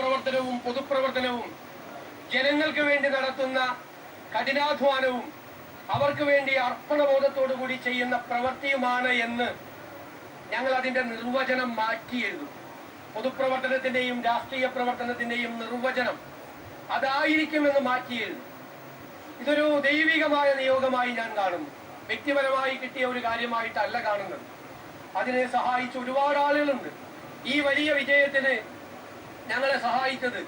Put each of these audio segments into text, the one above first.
പ്രവർത്തനവും പൊതുപ്രവർത്തനവും ജനങ്ങൾക്ക് വേണ്ടി നടത്തുന്ന കഠിനാധ്വാനവും അവർക്ക് വേണ്ടി അർപ്പണബോധത്തോടുകൂടി ചെയ്യുന്ന പ്രവൃത്തിയുമാണ് എന്ന് ഞങ്ങൾ അതിന്റെ നിർവചനം മാറ്റി എഴുതും. പൊതുപ്രവർത്തനത്തിന്റെയും രാഷ്ട്രീയ പ്രവർത്തനത്തിന്റെയും നിർവചനം അതായിരിക്കുമെന്ന് മാറ്റി എഴുതും. ഇതൊരു ദൈവികമായ നിയോഗമായി ഞാൻ കാണുന്നു. വ്യക്തിപരമായി കിട്ടിയ ഒരു കാര്യമായിട്ടല്ല കാണുന്നത്. അതിനെ സഹായിച്ച ഒരുപാട് ആളുകളുണ്ട്. ഈ വലിയ വിജയത്തിന് ഞങ്ങളെ സഹായിച്ചത്,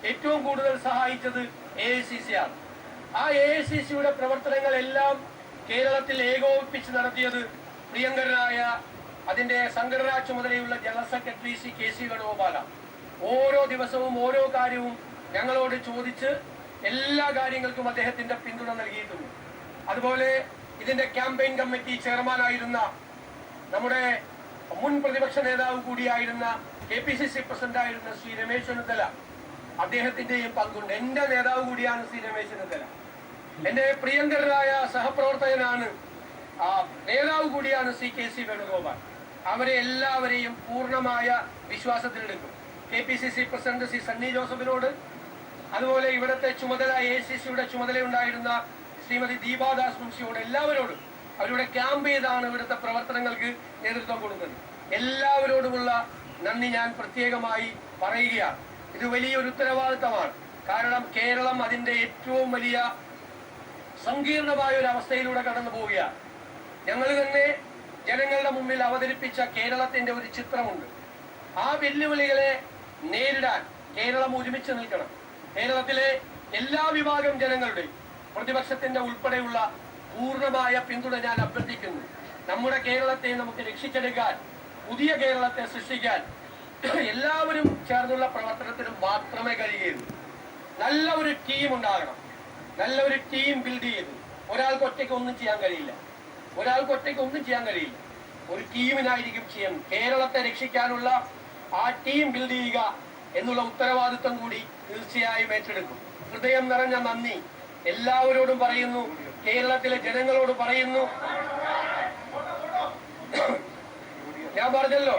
ഏറ്റവും കൂടുതൽ സഹായിച്ചത് AICC ആണ്. ആ AICCയുടെ പ്രവർത്തനങ്ങളെല്ലാം കേരളത്തിൽ ഏകോപിപ്പിച്ച് നടത്തിയത് പ്രിയങ്കരനായ അതിന്റെ സംഘടനാ ചുമതലയുള്ള ജനറൽ സെക്രട്ടറി KC വേണുഗോപാലാണ്. ഓരോ ദിവസവും ഓരോ കാര്യവും ഞങ്ങളോട് ചോദിച്ച് എല്ലാ കാര്യങ്ങൾക്കും അദ്ദേഹത്തിന്റെ പിന്തുണ നൽകിയിട്ടുണ്ട്. അതുപോലെ ഇതിന്റെ ക്യാമ്പയിൻ കമ്മിറ്റി ചെയർമാനായിരുന്ന നമ്മുടെ മുൻ പ്രതിപക്ഷ നേതാവ് കൂടിയായിരുന്ന KPCC പ്രസിഡന്റായിരുന്ന ശ്രീ രമേശ് ചെന്നിത്തല, അദ്ദേഹത്തിന്റെയും പങ്കുണ്ട്. എന്റെ നേതാവ് കൂടിയാണ് ശ്രീ രമേശ് ചെന്നിത്തല. എന്റെ പ്രിയങ്കരനായ സഹപ്രവർത്തകനാണ്, നേതാവ് കൂടിയാണ് KC വേണുഗോപാൽ. അവരെ എല്ലാവരെയും പൂർണ്ണമായ വിശ്വാസത്തിലെടുക്കും. KPCC പ്രസിഡന്റ് ശ്രീ സണ്ണി ജോസഫിനോട്, അതുപോലെ ഇവിടുത്തെ ചുമതല AICCയുടെ ചുമതലയുണ്ടായിരുന്ന ശ്രീമതി ദീപാദാസ് മുൻഷിയോട്, എല്ലാവരോടും അവരുടെ ക്യാമ്പ് ചെയ്താണ് ഇവിടുത്തെ പ്രവർത്തനങ്ങൾക്ക് നേതൃത്വം കൊടുക്കുന്നത്. എല്ലാവരോടുമുള്ള നന്ദി ഞാൻ പ്രത്യേകമായി പറയുകയാണ്. ഇത് വലിയൊരു ഉത്തരവാദിത്തമാണ്. കാരണം കേരളം അതിന്റെ ഏറ്റവും വലിയ സങ്കീർണമായ ഒരു അവസ്ഥയിലൂടെ കടന്നു പോവുകയാണ്. ഞങ്ങൾ തന്നെ ജനങ്ങളുടെ മുമ്പിൽ അവതരിപ്പിച്ച കേരളത്തിന്റെ ഒരു ചിത്രമുണ്ട്. ആ വെല്ലുവിളികളെ നേരിടാൻ കേരളം ഒരുമിച്ച് നിൽക്കണം. കേരളത്തിലെ എല്ലാ വിഭാഗം ജനങ്ങളുടെയും, പ്രതിപക്ഷത്തിന്റെ ഉൾപ്പെടെയുള്ള പൂർണ്ണമായ പിന്തുണ ഞാൻ അഭ്യർത്ഥിക്കുന്നു. നമ്മുടെ കേരളത്തെ നമുക്ക് രക്ഷിച്ചെടുക്കാൻ, പുതിയ കേരളത്തെ സൃഷ്ടിക്കാൻ എല്ലാവരും ചേർന്നുള്ള പ്രവർത്തനത്തിന് മാത്രമേ കഴിയുകയുള്ളൂ. നല്ല ഒരു ടീം ഉണ്ടാകണം. നല്ല ഒരു ടീം ബിൽഡ് ചെയ്തു. ഒരാൾക്ക് ഒറ്റയ്ക്ക് ഒന്നും ചെയ്യാൻ കഴിയില്ല. ഒരു ടീമിനായിരിക്കും ചെയ്യാൻ. കേരളത്തെ രക്ഷിക്കാനുള്ള ആ ടീം ബിൽഡ് ചെയ്യുക എന്നുള്ള ഉത്തരവാദിത്വം കൂടി തീർച്ചയായും ഏറ്റെടുക്കും. ഹൃദയം നിറഞ്ഞ നന്ദി എല്ലാവരോടും പറയുന്നു. കേരളത്തിലെ ജനങ്ങളോട് പറയുന്നു. ഞാൻ പറഞ്ഞല്ലോ,